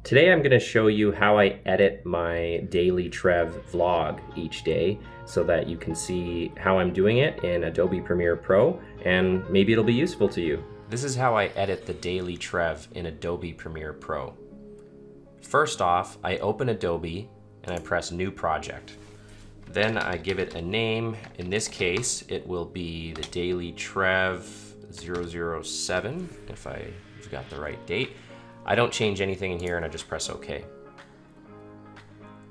Today I'm going to show you how I edit my DailyTrev vlog each day so that you can see how I'm doing it in Adobe Premiere Pro, and maybe it'll be useful to you. This is how I edit the DailyTrev in Adobe Premiere Pro. First off, I open Adobe and I press New Project. Then I give it a name. In this case, it will be the DailyTrev 007, if I've got the right date. I don't change anything in here and I just press OK.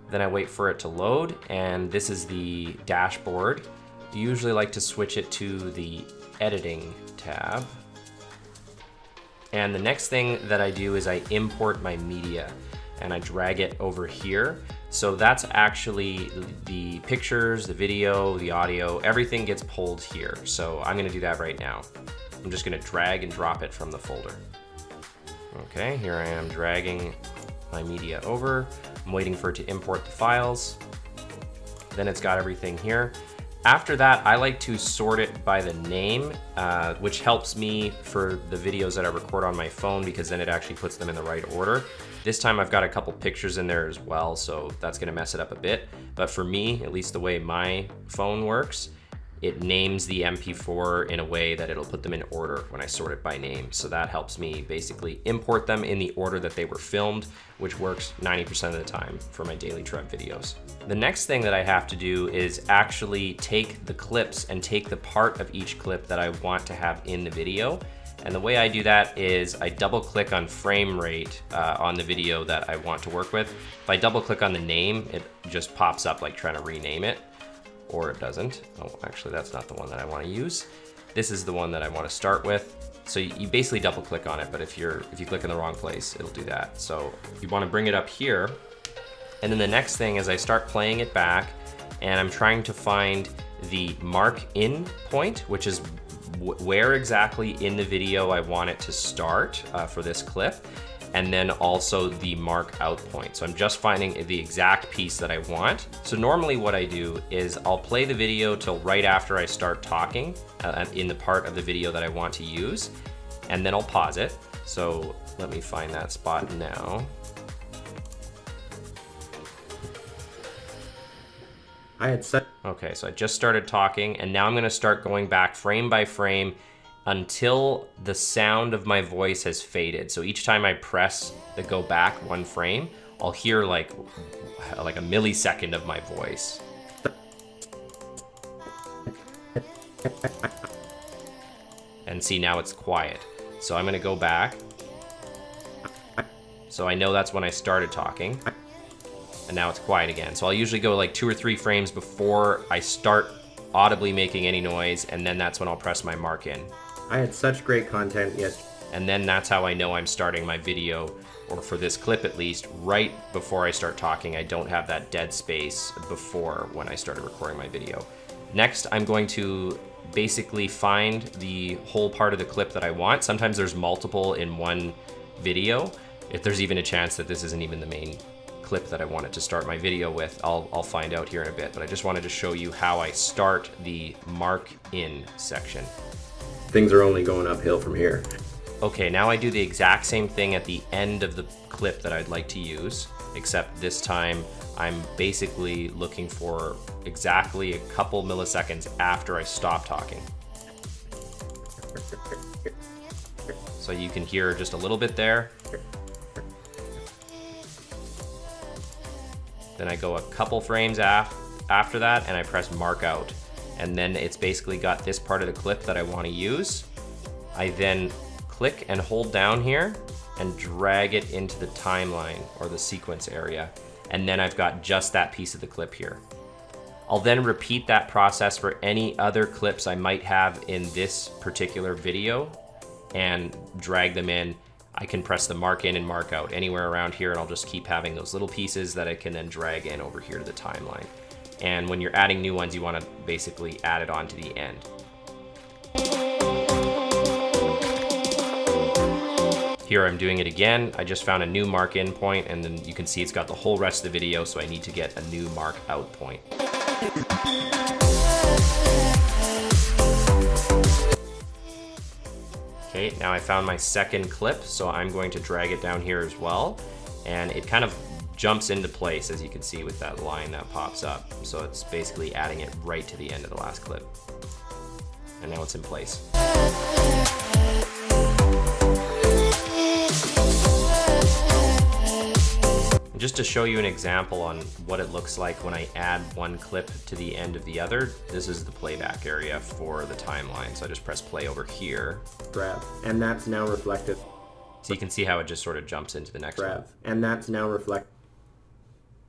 Then I wait for it to load, and this is the dashboard. You usually like to switch it to the editing tab. And the next thing that I do is I import my media and I drag it over here. So that's actually the pictures, the video, the audio, everything gets pulled here. So I'm gonna do that right now. I'm just gonna drag and drop it from the folder. Okay, here I am dragging my media over. I'm waiting for it to import the files. Then it's got everything here. After that, I like to sort it by the name, which helps me for the videos that I record on my phone, because then it actually puts them in the right order. This time I've got a couple pictures in there as well, so that's gonna mess it up a bit. But for me, at least the way my phone works, it names the MP4 in a way that it'll put them in order when I sort it by name. So that helps me basically import them in the order that they were filmed, which works 90% of the time for my DailyTrev videos. The next thing that I have to do is actually take the clips and take the part of each clip that I want to have in the video. And the way I do that is I double click on frame rate on the video that I want to work with. If I double click on the name, it just pops up like trying to rename it. Or it doesn't. Oh, actually that's not the one that I want to use. This is the one that I want to start with. So you basically double click on it, but if you click in the wrong place, it'll do that. So you want to bring it up here. And then the next thing is I start playing it back, and I'm trying to find the mark in point, which is where exactly in the video I want it to start for this clip. And then also the mark out point. So I'm just finding the exact piece that I want. So normally what I do is I'll play the video till right after I start talking in the part of the video that I want to use, and then I'll pause it. So let me find that spot now. Okay, so I just started talking, and now I'm gonna start going back frame by frame until the sound of my voice has faded. So each time I press the go back one frame, I'll hear like a millisecond of my voice. And see, now it's quiet. So I'm gonna go back. So I know that's when I started talking. And now it's quiet again. So I'll usually go like 2 or 3 frames before I start audibly making any noise, and then that's when I'll press my mark in. I had such great content yesterday. And then that's how I know I'm starting my video, or for this clip at least, right before I start talking. I don't have that dead space before when I started recording my video. Next, I'm going to basically find the whole part of the clip that I want. Sometimes there's multiple in one video. If there's even a chance that this isn't even the main clip that I wanted to start my video with, I'll find out here in a bit, but I just wanted to show you how I start the mark in section. Things are only going uphill from here. Okay, now I do the exact same thing at the end of the clip that I'd like to use, except this time I'm basically looking for exactly a couple milliseconds after I stop talking. So you can hear just a little bit there. Then I go a couple frames after that and I press mark out. And then it's basically got this part of the clip that I want to use. I then click and hold down here and drag it into the timeline or the sequence area. And then I've got just that piece of the clip here. I'll then repeat that process for any other clips I might have in this particular video and drag them in. I can press the mark in and mark out anywhere around here, and I'll just keep having those little pieces that I can then drag in over here to the timeline. And when you're adding new ones, you want to basically add it on to the end. Here I'm doing it again. I just found a new mark in point, and then you can see it's got the whole rest of the video, so I need to get a new mark out point. Okay, now I found my second clip, so I'm going to drag it down here as well. and it kind of jumps into place, as you can see with that line that pops up. So it's basically adding it right to the end of the last clip. And now it's in place. Just to show you an example on what it looks like when I add one clip to the end of the other, this is the playback area for the timeline. So I just press play over here. Rev. And that's now reflected. So you can see how it just sort of jumps into the next one. And that's now reflected.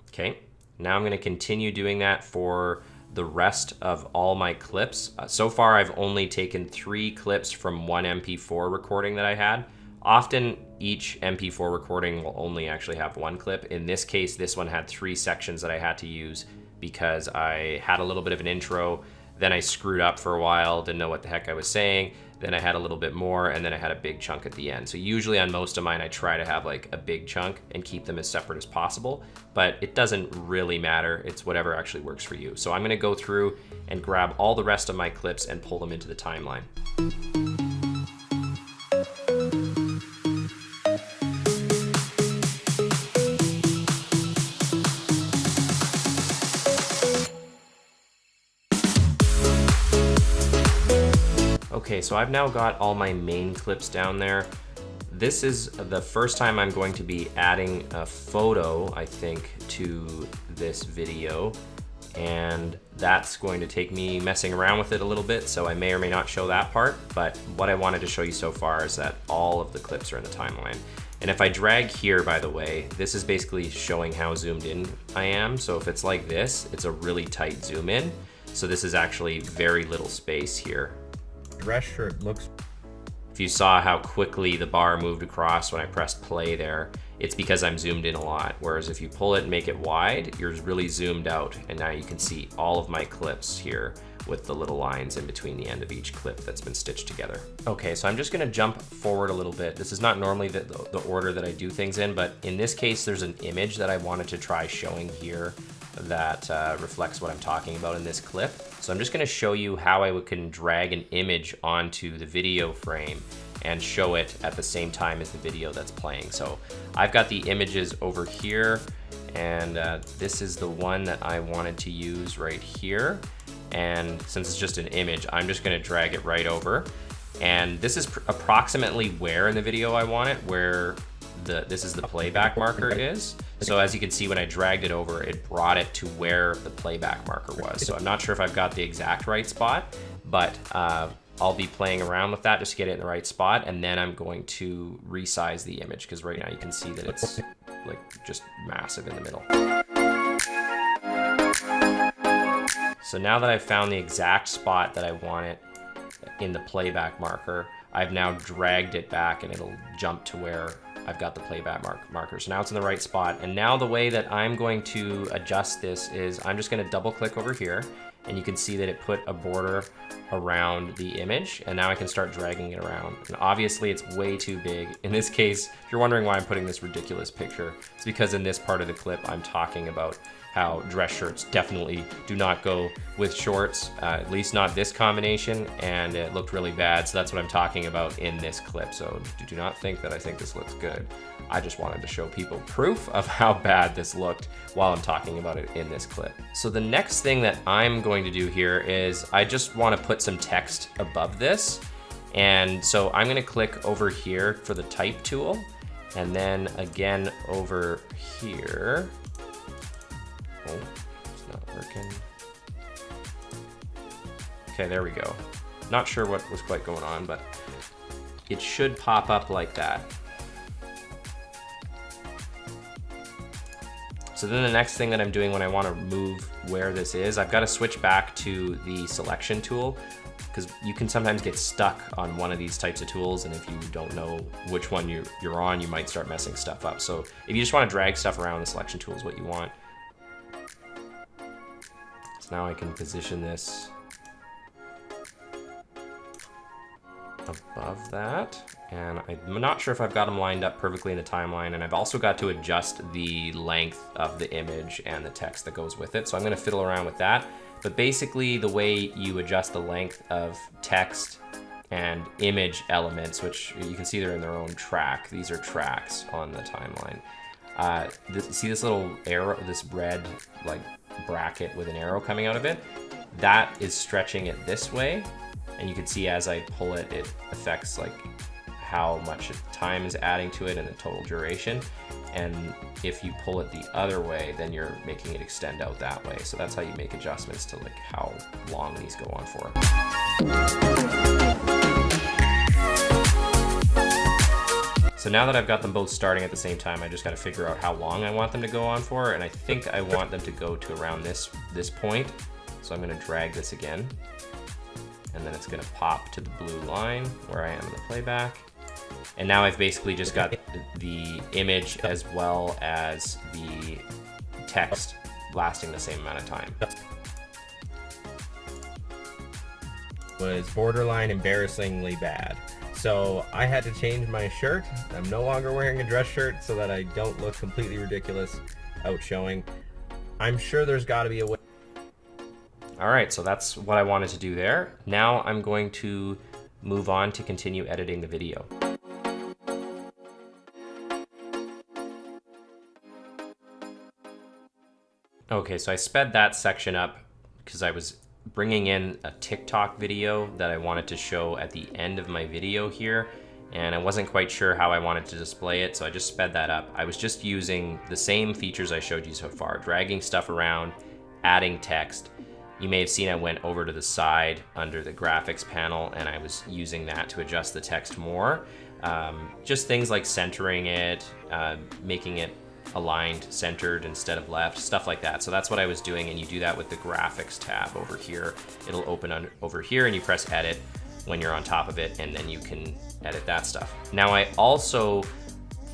Okay, now I'm gonna continue doing that for the rest of all my clips. So far I've only taken 3 clips from one MP4 recording that I had. Often each MP4 recording will only actually have 1 clip. In this case, this one had 3 sections that I had to use because I had a little bit of an intro, then I screwed up for a while, didn't know what the heck I was saying, then I had a little bit more, and then I had a big chunk at the end. So usually on most of mine, I try to have like a big chunk and keep them as separate as possible, but it doesn't really matter. It's whatever actually works for you. So I'm gonna go through and grab all the rest of my clips and pull them into the timeline. Okay, so I've now got all my main clips down there. This is the first time I'm going to be adding a photo, I think, to this video, and that's going to take me messing around with it a little bit, so I may or may not show that part, but what I wanted to show you so far is that all of the clips are in the timeline. And if I drag here, by the way, this is basically showing how zoomed in I am. So if it's like this, it's a really tight zoom in. So this is actually very little space here. Dress shirt looks... If you saw how quickly the bar moved across when I pressed play there, it's because I'm zoomed in a lot. Whereas if you pull it and make it wide, you're really zoomed out. And now you can see all of my clips here with the little lines in between the end of each clip that's been stitched together. Okay, so I'm just gonna jump forward a little bit. This is not normally the order that I do things in, but in this case, there's an image that I wanted to try showing here that reflects what I'm talking about in this clip. So I'm just gonna show you how I can drag an image onto the video frame and show it at the same time as the video that's playing. So I've got the images over here, and this is the one that I wanted to use right here. And since it's just an image, I'm just gonna drag it right over. And this is approximately where in the video I want it, where this is the playback marker is. So as you can see, when I dragged it over, it brought it to where the playback marker was. So I'm not sure if I've got the exact right spot, but I'll be playing around with that just to get it in the right spot. And then I'm going to resize the image, because right now you can see that it's like just massive in the middle. So now that I've found the exact spot that I want it in the playback marker, I've now dragged it back and it'll jump to where I've got the playback marker. So now it's in the right spot. And now the way that I'm going to adjust this is I'm just gonna double click over here, and you can see that it put a border around the image, and now I can start dragging it around. And obviously it's way too big. In this case, if you're wondering why I'm putting this ridiculous picture, it's because in this part of the clip, I'm talking about how dress shirts definitely do not go with shorts, at least not this combination, and it looked really bad. So that's what I'm talking about in this clip. So do not think that I think this looks good. I just wanted to show people proof of how bad this looked while I'm talking about it in this clip. So the next thing that I'm going to do here is I just want to put some text above this. And so I'm going to click over here for the type tool, and then again over here. Oh, it's not working. Okay, there we go. Not sure what was quite going on, but it should pop up like that. So then the next thing that I'm doing when I want to move where this is, I've got to switch back to the selection tool, because you can sometimes get stuck on one of these types of tools, and if you don't know which one you're on, you might start messing stuff up. So if you just want to drag stuff around, the selection tool is what you want. So now I can position this above that, and I'm not sure if I've got them lined up perfectly in the timeline, and I've also got to adjust the length of the image and the text that goes with it, so I'm going to fiddle around with that. But basically the way you adjust the length of text and image elements, which you can see they're in their own track, these are tracks on the timeline, See this little arrow, this red like bracket with an arrow coming out of it? That is stretching it this way. And you can see as I pull it, it affects like how much time is adding to it and the total duration. And if you pull it the other way, then you're making it extend out that way. So that's how you make adjustments to like how long these go on for. So now that I've got them both starting at the same time, I just got to figure out how long I want them to go on for. And I think I want them to go to around this point. So I'm going to drag this again. And then it's going to pop to the blue line where I am in the playback. And now I've basically just got the image as well as the text lasting the same amount of time. Was borderline embarrassingly bad. So I had to change my shirt. I'm no longer wearing a dress shirt so that I don't look completely ridiculous out showing. I'm sure there's got to be a way. All right, so that's what I wanted to do there. Now I'm going to move on to continue editing the video. Okay, so I sped that section up because I was bringing in a TikTok video that I wanted to show at the end of my video here, and I wasn't quite sure how I wanted to display it, so I just sped that up. I was just using the same features I showed you so far, dragging stuff around, adding text. You may have seen I went over to the side under the graphics panel and I was using that to adjust the text more. Just things like centering it, making it aligned, centered instead of left, stuff like that. So that's what I was doing, and you do that with the graphics tab over here. It'll open over here and you press edit when you're on top of it, and then you can edit that stuff. Now I also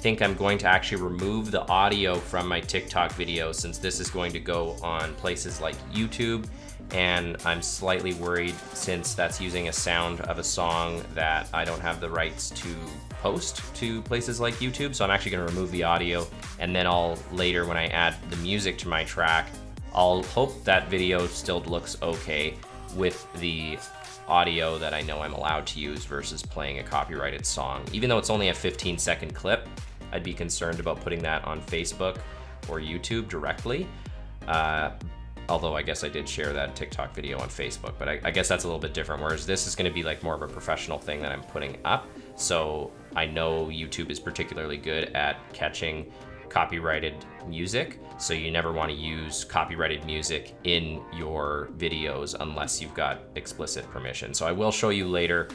think I'm going to actually remove the audio from my TikTok video since this is going to go on places like YouTube, and I'm slightly worried since that's using a sound of a song that I don't have the rights to post to places like YouTube. So I'm actually going to remove the audio, and then I'll later, when I add the music to my track, I'll hope that video still looks okay with the audio that I know I'm allowed to use versus playing a copyrighted song. Even though it's only a 15-second clip, I'd be concerned about putting that on Facebook or YouTube directly. Although I guess I did share that TikTok video on Facebook, but I guess that's a little bit different, whereas this is gonna be like more of a professional thing that I'm putting up. So I know YouTube is particularly good at catching copyrighted music, so you never wanna use copyrighted music in your videos unless you've got explicit permission. So I will show you later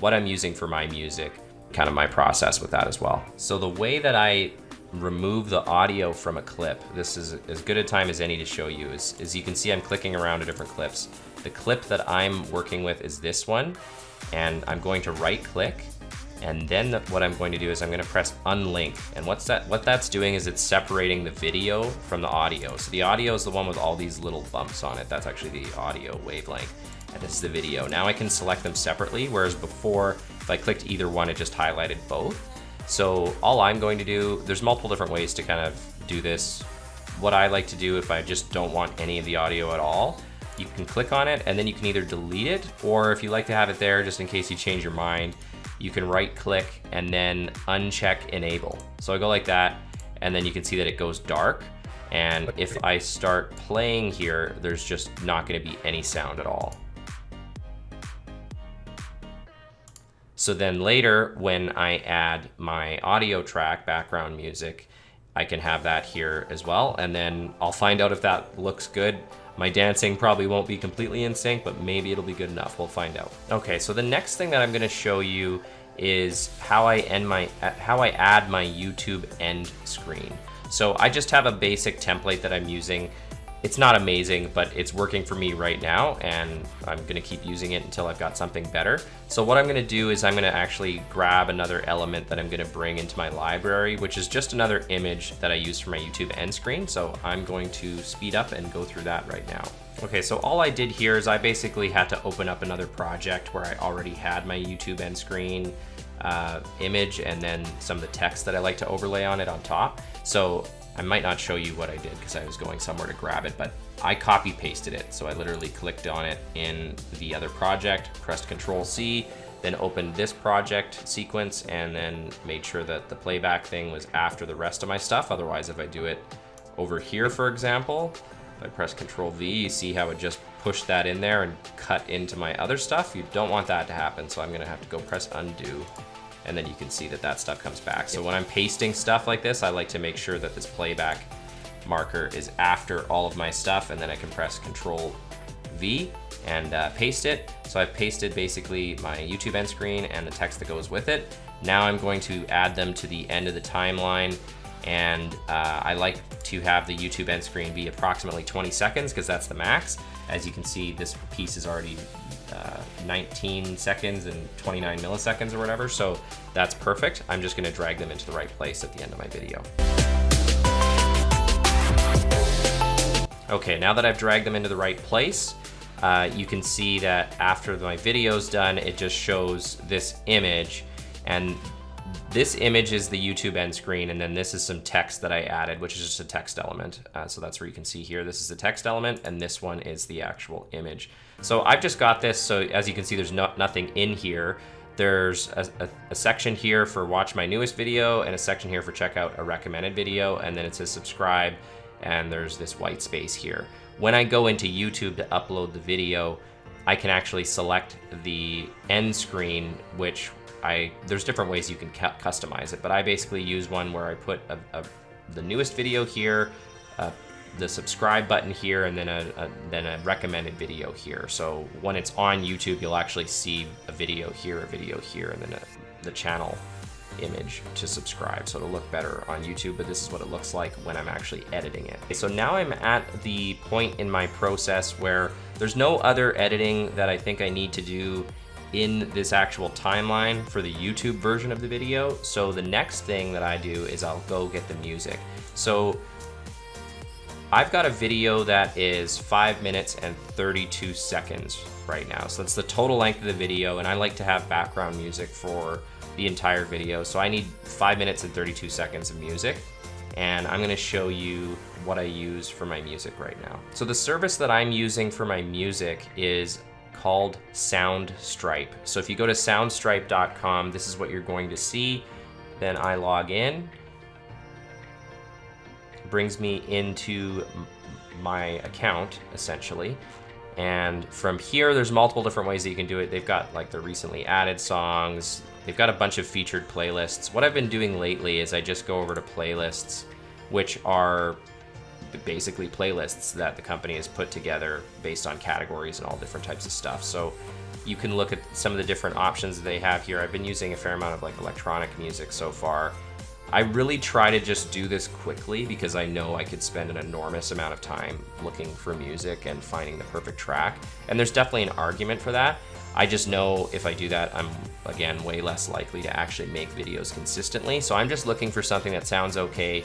what I'm using for my music, kind of my process with that as well. So the way that I remove the audio from a clip, this is as good a time as any to show you, is you can see I'm clicking around to different clips. The clip that I'm working with is this one, and I'm going to right click, and then what I'm going to do is I'm going to press unlink, and what that's doing is it's separating the video from the audio. So the audio is the one with all these little bumps on it. That's actually the audio wavelength, and this is the video. Now I can select them separately, whereas before if I clicked either one, it just highlighted both. So all I'm going to do, there's multiple different ways to kind of do this. What I like to do if I just don't want any of the audio at all, you can click on it and then you can either delete it, or if you like to have it there just in case you change your mind, you can right click and then uncheck enable. So I go like that, and then you can see that it goes dark. And if I start playing here, there's just not gonna be any sound at all. So then later, when I add my audio track, background music, I can have that here as well. And then I'll find out if that looks good. My dancing probably won't be completely in sync, but maybe it'll be good enough. We'll find out. Okay, so the next thing that I'm gonna show you is how I add my YouTube end screen. So I just have a basic template that I'm using. It's not amazing, but it's working for me right now, and I'm gonna keep using it until I've got something better. So what I'm gonna do is I'm gonna actually grab another element that I'm gonna bring into my library, which is just another image that I use for my YouTube end screen. So I'm going to speed up and go through that right now. Okay, so all I did here is I basically had to open up another project where I already had my YouTube end screen image and then some of the text that I like to overlay on it on top. So I might not show you what I did because I was going somewhere to grab it, but I copy pasted it. So I literally clicked on it in the other project, pressed Control C, then opened this project sequence and then made sure that the playback thing was after the rest of my stuff. Otherwise, if I do it over here, for example, if I press Control V, you see how it just pushed that in there and cut into my other stuff. You don't want that to happen, so I'm gonna have to go press undo, and then you can see that that stuff comes back. So when I'm pasting stuff like this, I like to make sure that this playback marker is after all of my stuff, and then I can press Control V and paste it. So I've pasted basically my YouTube end screen and the text that goes with it. Now I'm going to add them to the end of the timeline, and I like to have the YouTube end screen be approximately 20 seconds because that's the max. As you can see, this piece is already 19 seconds and 29 milliseconds or whatever, so that's perfect. I'm just gonna drag them into the right place at the end of my video. Okay, now that I've dragged them into the right place, you can see that after my video's done, it just shows this image, and this image is the YouTube end screen, and then this is some text that I added, which is just a text element. So that's where you can see here, this is the text element, and this one is the actual image. So I've just got this, so as you can see, there's nothing in here. There's a section here for watch my newest video, and a section here for check out a recommended video, and then it says subscribe, and there's this white space here. When I go into YouTube to upload the video, I can actually select the end screen, which there's different ways you can customize it, but I basically use one where I put the newest video here, the subscribe button here, and then a recommended video here. So when it's on YouTube, you'll actually see a video here, and then the channel image to subscribe. So it'll look better on YouTube, but this is what it looks like when I'm actually editing it. Okay, so now I'm at the point in my process where there's no other editing that I think I need to do in this actual timeline for the YouTube version of the video. So the next thing that I do is I'll go get the music. So I've got a video that is 5 minutes and 32 seconds right now. So that's the total length of the video, and I like to have background music for the entire video. So I need 5 minutes and 32 seconds of music, and I'm gonna show you what I use for my music right now. So the service that I'm using for my music is called Soundstripe. So if you go to soundstripe.com, this is what you're going to see. Then I log in. It brings me into my account, essentially. And from here, there's multiple different ways that you can do it. They've got like the recently added songs. They've got a bunch of featured playlists. What I've been doing lately is I just go over to playlists, which are basically playlists that the company has put together based on categories and all different types of stuff. So you can look at some of the different options that they have here. I've been using a fair amount of like electronic music so far. I really try to just do this quickly because I know I could spend an enormous amount of time looking for music and finding the perfect track. And there's definitely an argument for that. I just know if I do that, I'm, again, way less likely to actually make videos consistently. So I'm just looking for something that sounds okay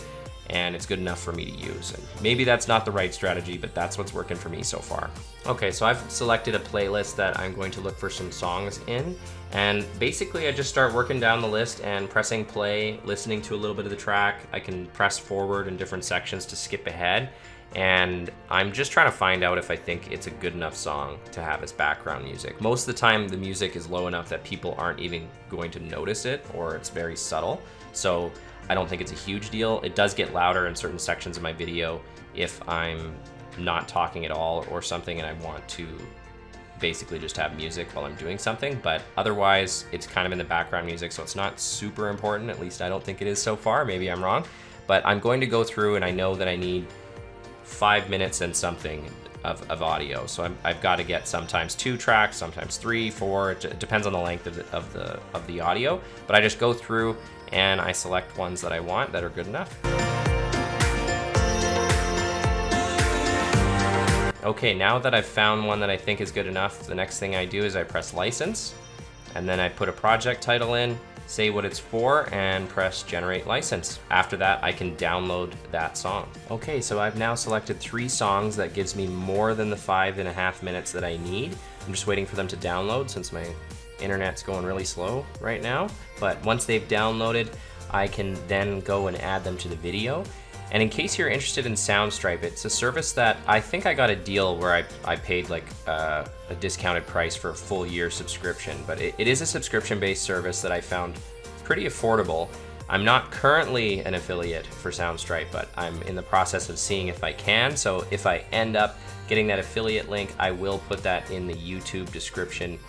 and it's good enough for me to use. And maybe that's not the right strategy, but that's what's working for me so far. Okay, so I've selected a playlist that I'm going to look for some songs in. And basically I just start working down the list and pressing play, listening to a little bit of the track. I can press forward in different sections to skip ahead. And I'm just trying to find out if I think it's a good enough song to have as background music. Most of the time the music is low enough that people aren't even going to notice it, or it's very subtle. So I don't think it's a huge deal. It does get louder in certain sections of my video if I'm not talking at all or something and I want to basically just have music while I'm doing something, but otherwise it's kind of in the background music, so it's not super important. At least I don't think it is so far. Maybe I'm wrong, but I'm going to go through and I know that I need 5 minutes and something of audio. So I've got to get sometimes 2 tracks, sometimes 3, 4. It depends on the length of the audio. But I just go through and I select ones that I want that are good enough. Okay, now that I've found one that I think is good enough, the next thing I do is I press license, and then I put a project title in, say what it's for, and press generate license. After that, I can download that song. Okay, so I've now selected 3 songs. That gives me more than the 5.5 minutes that I need. I'm just waiting for them to download since my internet's going really slow right now. But once they've downloaded, I can then go and add them to the video. And in case you're interested in Soundstripe, it's a service that I think I got a deal where I paid like a discounted price for a full year subscription, but it is a subscription-based service that I found pretty affordable. I'm not currently an affiliate for Soundstripe, but I'm in the process of seeing if I can. So if I end up getting that affiliate link, I will put that in the YouTube description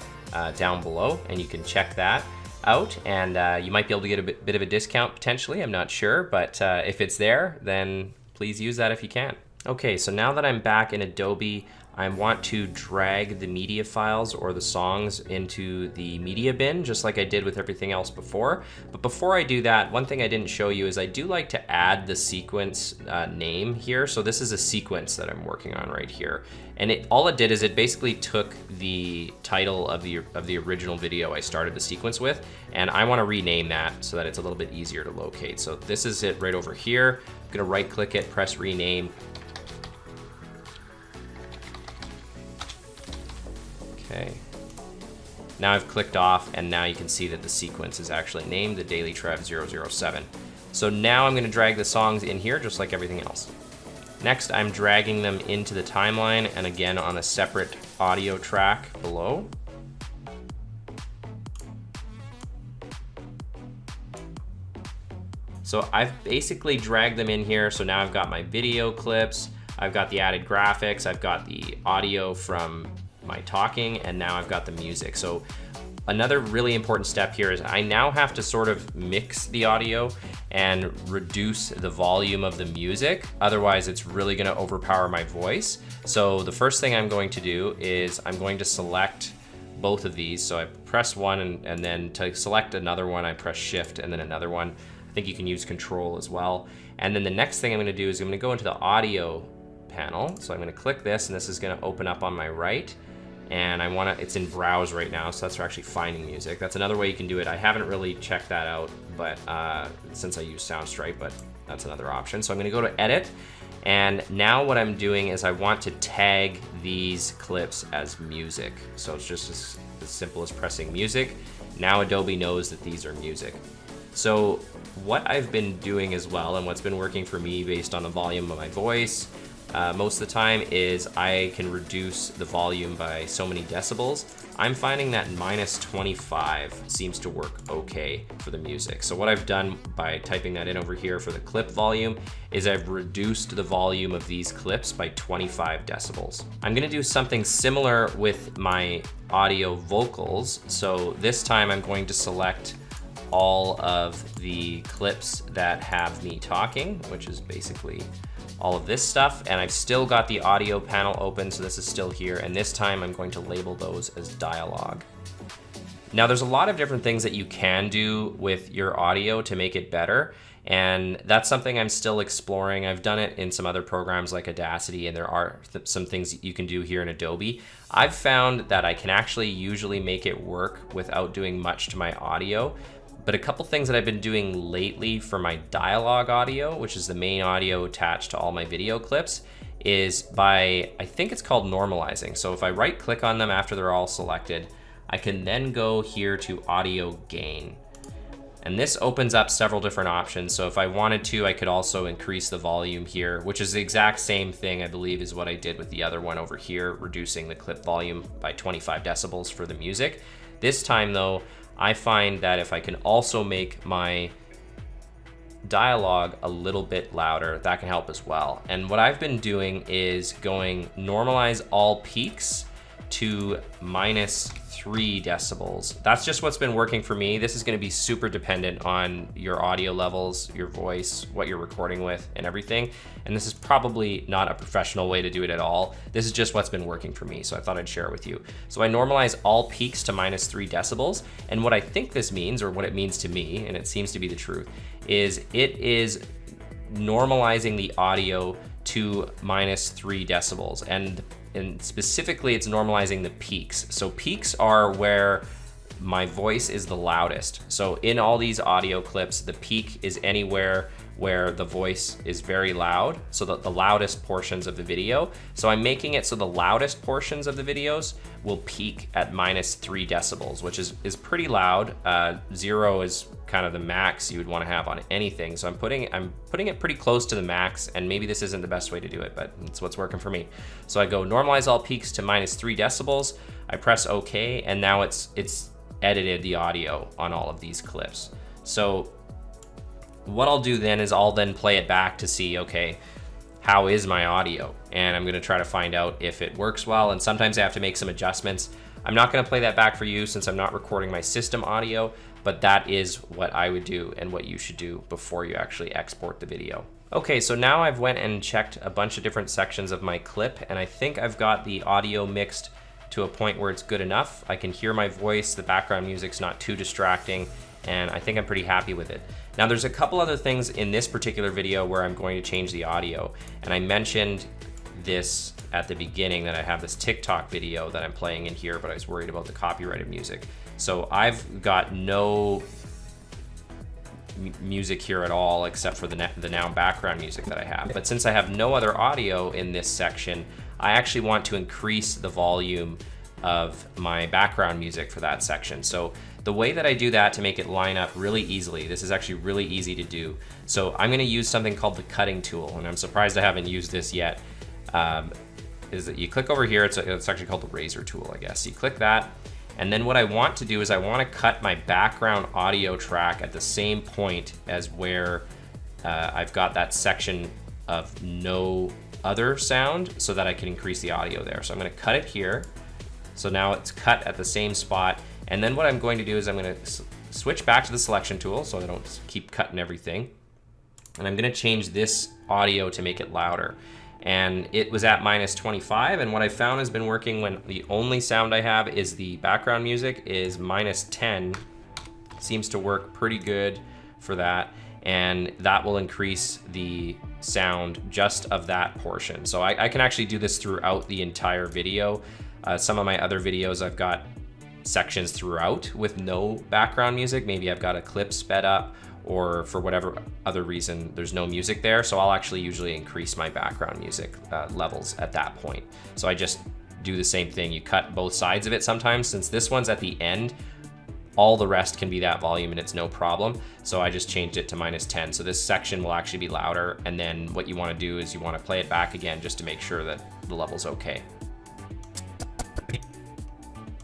down below, and you can check that out, and you might be able to get a bit of a discount potentially, I'm not sure, but if it's there, then please use that if you can. Okay, so now that I'm back in Adobe, I want to drag the media files or the songs into the media bin, just like I did with everything else before. But before I do that, one thing I didn't show you is I do like to add the sequence name here. So this is a sequence that I'm working on right here. And all it did is it basically took the title of the original video I started the sequence with, and I want to rename that so that it's a little bit easier to locate. So this is it right over here. I'm gonna right click it, press rename. Okay. Now I've clicked off, and now you can see that the sequence is actually named the DailyTrev 007. So now I'm gonna drag the songs in here just like everything else. Next, I'm dragging them into the timeline, and again on a separate audio track below. So I've basically dragged them in here. So now I've got my video clips, I've got the added graphics, I've got the audio from my talking, and now I've got the music. So another really important step here is I now have to sort of mix the audio and reduce the volume of the music. Otherwise, it's really gonna overpower my voice. So the first thing I'm going to do is I'm going to select both of these. So I press one, and then to select another one, I press shift and then another one. I think you can use control as well. And then the next thing I'm gonna do is I'm gonna go into the audio panel. So I'm gonna click this, and this is gonna open up on my right. And it's in browse right now, so that's for actually finding music. That's another way you can do it. I haven't really checked that out, but since I use Soundstripe, but that's another option. So I'm gonna go to edit, and now what I'm doing is I want to tag these clips as music. So it's just as simple as pressing music. Now Adobe knows that these are music. So what I've been doing as well, and what's been working for me based on the volume of my voice, most of the time, is I can reduce the volume by so many decibels. I'm finding that -25 seems to work okay for the music. So what I've done by typing that in over here for the clip volume is I've reduced the volume of these clips by 25 decibels. I'm gonna do something similar with my audio vocals. So this time I'm going to select all of the clips that have me talking, which is basically all of this stuff, and I've still got the audio panel open, so this is still here, and this time I'm going to label those as dialogue. Now there's a lot of different things that you can do with your audio to make it better, and that's something I'm still exploring. I've done it in some other programs like Audacity, and there are some things that you can do here in Adobe. I've found that I can actually usually make it work without doing much to my audio. But a couple things that I've been doing lately for my dialogue audio, which is the main audio attached to all my video clips, is by, I think it's called normalizing. So if I right click on them after they're all selected, I can then go here to audio gain. And this opens up several different options. So if I wanted to, I could also increase the volume here, which is the exact same thing, I believe, is what I did with the other one over here, reducing the clip volume by 25 decibels for the music. This time though, I find that if I can also make my dialogue a little bit louder, that can help as well. And what I've been doing is going normalize all peaks to -3 decibels. That's just what's been working for me. This is gonna be super dependent on your audio levels, your voice, what you're recording with, and everything. And this is probably not a professional way to do it at all. This is just what's been working for me, so I thought I'd share it with you. So I normalize all peaks to -3 decibels, and what I think this means, or what it means to me, and it seems to be the truth, is it is normalizing the audio to -3 decibels. And specifically it's normalizing the peaks. So peaks are where my voice is the loudest. So in all these audio clips, the peak is anywhere where the voice is very loud, so that the loudest portions of the video. So I'm making it so the loudest portions of the videos will peak at -3 decibels, which is pretty loud. 0 is kind of the max you would want to have on anything. So I'm putting it pretty close to the max, and maybe this isn't the best way to do it, but it's what's working for me. So I go normalize all peaks to -3 decibels. I press OK, and now it's edited the audio on all of these clips. So what I'll do then is I'll then play it back to see, okay, how is my audio? And I'm gonna try to find out if it works well, and sometimes I have to make some adjustments. I'm not gonna play that back for you since I'm not recording my system audio, but that is what I would do and what you should do before you actually export the video. Okay, so now I've went and checked a bunch of different sections of my clip, and I think I've got the audio mixed to a point where it's good enough. I can hear my voice, the background music's not too distracting, and I think I'm pretty happy with it. Now there's a couple other things in this particular video where I'm going to change the audio, and I mentioned this at the beginning that I have this TikTok video that I'm playing in here, but I was worried about the copyrighted music. So I've got no music here at all except for the now background music that I have. But since I have no other audio in this section, I actually want to increase the volume of my background music for that section. So the way that I do that to make it line up really easily, this is actually really easy to do. So I'm gonna use something called the cutting tool, and I'm surprised I haven't used this yet. Is that you click over here, it's actually called the razor tool, I guess. You click that, and then what I want to do is I wanna cut my background audio track at the same point as where I've got that section of no other sound so that I can increase the audio there. So I'm gonna cut it here. So now it's cut at the same spot. And then what I'm going to do is I'm gonna switch back to the selection tool so I don't keep cutting everything. And I'm gonna change this audio to make it louder. And it was at -25, and what I found has been working when the only sound I have is the background music is -10. Seems to work pretty good for that. And that will increase the sound just of that portion. So I can actually do this throughout the entire video. Some of my other videos I've got sections throughout with no background music. Maybe I've got a clip sped up, or for whatever other reason there's no music there. So I'll actually usually increase my background music levels at that point. So I just do the same thing. You cut both sides of it sometimes. Since this one's at the end, all the rest can be that volume and it's no problem. So I just changed it to -10. So this section will actually be louder. And then what you want to do is you want to play it back again just to make sure that the level's okay.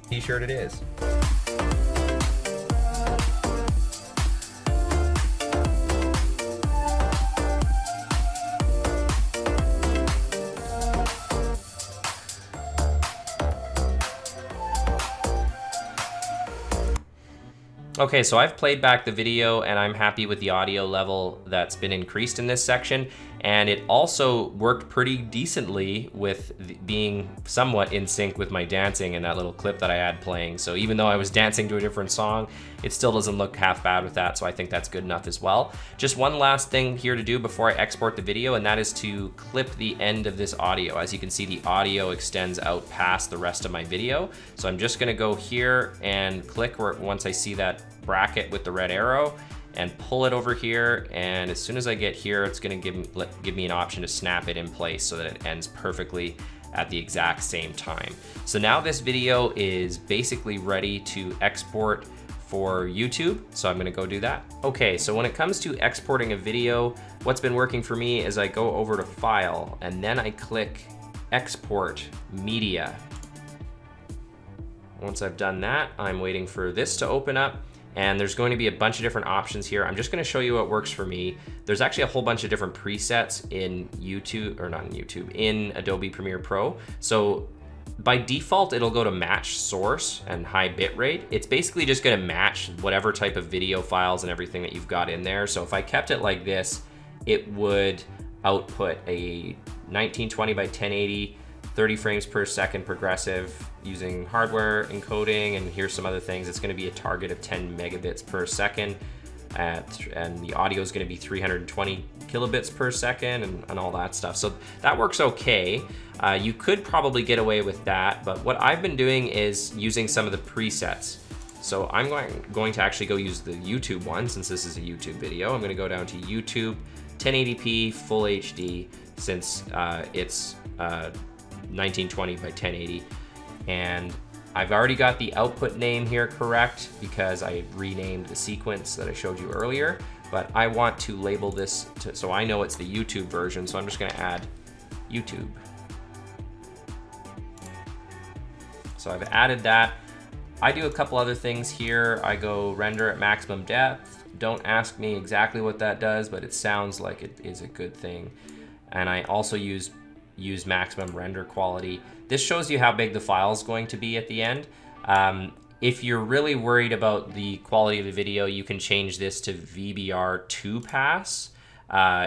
T-shirt it is. Okay, so I've played back the video and I'm happy with the audio level that's been increased in this section. And it also worked pretty decently with being somewhat in sync with my dancing in that little clip that I had playing. So even though I was dancing to a different song, it still doesn't look half bad with that. So I think that's good enough as well. Just one last thing here to do before I export the video, and that is to clip the end of this audio. As you can see, the audio extends out past the rest of my video. So I'm just gonna go here and click where once I see that bracket with the red arrow, and pull it over here, and as soon as I get here, it's gonna give me an option to snap it in place so that it ends perfectly at the exact same time. So now this video is basically ready to export for YouTube, so I'm gonna go do that. Okay, so when it comes to exporting a video, what's been working for me is I go over to File, and then I click Export Media. Once I've done that, I'm waiting for this to open up. And there's going to be a bunch of different options here. I'm just gonna show you what works for me. There's actually a whole bunch of different presets in YouTube, or not in YouTube, in Adobe Premiere Pro. So by default, it'll go to match source and high bitrate. It's basically just gonna match whatever type of video files and everything that you've got in there. So if I kept it like this, it would output a 1920 by 1080, 30 frames per second progressive using hardware encoding, and here's some other things. It's gonna be a target of 10 megabits per second, and the audio is gonna be 320 kilobits per second, and all that stuff. So that works okay. You could probably get away with that, but what I've been doing is using some of the presets. So I'm going to actually go use the YouTube one, since this is a YouTube video. I'm gonna go down to YouTube, 1080p, full HD, since it's 1920 by 1080. And I've already got the output name here correct because I renamed the sequence that I showed you earlier, but I want to label this so I know it's the YouTube version, so I'm just gonna add YouTube. So I've added that. I do a couple other things here. I go render at maximum depth. Don't ask me exactly what that does, but it sounds like it is a good thing. And I also use maximum render quality. This shows you how big the file is going to be at the end. If you're really worried about the quality of the video, you can change this to VBR 2 pass.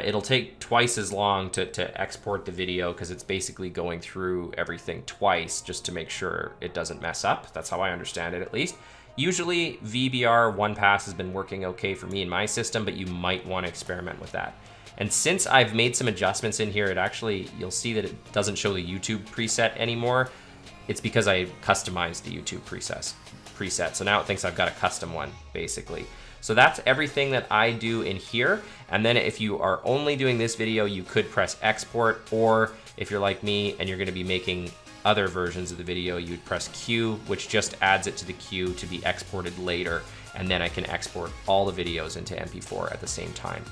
It'll take twice as long to export the video because it's basically going through everything twice just to make sure it doesn't mess up. That's how I understand it, at least. Usually VBR 1 pass has been working okay for me in my system, but you might want to experiment with that. And since I've made some adjustments in here, you'll see that it doesn't show the YouTube preset anymore. It's because I customized the YouTube preset. So now it thinks I've got a custom one, basically. So that's everything that I do in here. And then if you are only doing this video, you could press export, or if you're like me and you're gonna be making other versions of the video, you'd press Q, which just adds it to the queue to be exported later. And then I can export all the videos into MP4 at the same time.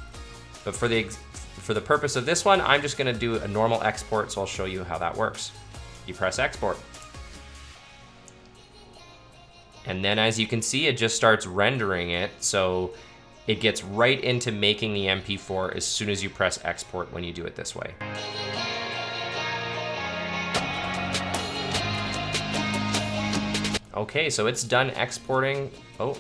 But for the purpose of this one, I'm just gonna do a normal export, so I'll show you how that works. You press export. And then as you can see, it just starts rendering it, so it gets right into making the MP4 as soon as you press export when you do it this way. Okay, so it's done exporting. Oh,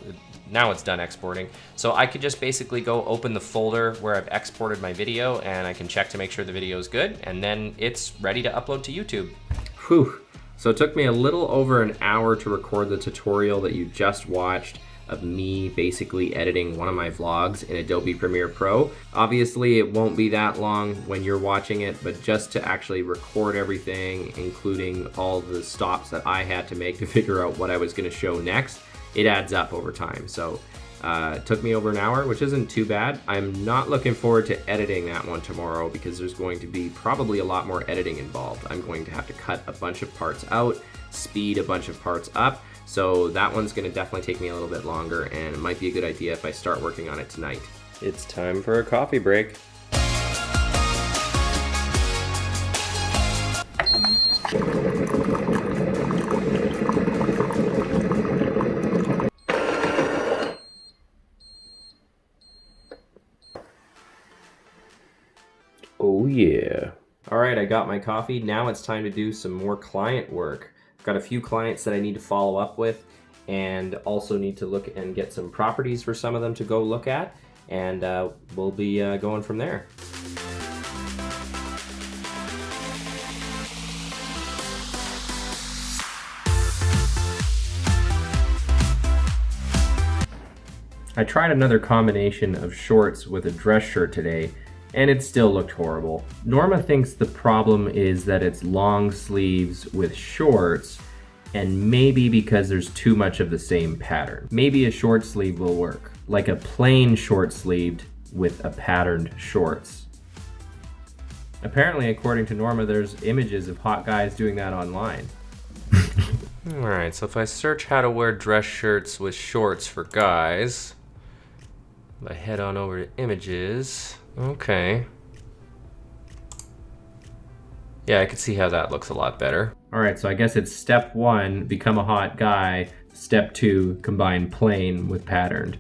now it's done exporting. So I could just basically go open the folder where I've exported my video, and I can check to make sure the video is good, and then it's ready to upload to YouTube. Whew. So it took me a little over an hour to record the tutorial that you just watched of me basically editing one of my vlogs in Adobe Premiere Pro. Obviously it won't be that long when you're watching it, but just to actually record everything, including all the stops that I had to make to figure out what I was gonna show next, it adds up over time. So it took me over an hour, which isn't too bad. I'm not looking forward to editing that one tomorrow because there's going to be probably a lot more editing involved. I'm going to have to cut a bunch of parts out, speed a bunch of parts up. So that one's gonna definitely take me a little bit longer, and it might be a good idea if I start working on it tonight. It's time for a coffee break. Oh yeah. All right, I got my coffee. Now it's time to do some more client work. I've got a few clients that I need to follow up with, and also need to look and get some properties for some of them to go look at, and we'll be going from there. I tried another combination of shorts with a dress shirt today, and it still looked horrible. Norma thinks the problem is that it's long sleeves with shorts, and maybe because there's too much of the same pattern. Maybe a short sleeve will work, like a plain short sleeved with a patterned shorts. Apparently, according to Norma, there's images of hot guys doing that online. All right, so if I search how to wear dress shirts with shorts for guys, if I head on over to images, okay. Yeah, I can see how that looks a lot better. All right, so I guess it's step 1, become a hot guy. Step 2, combine plain with patterned.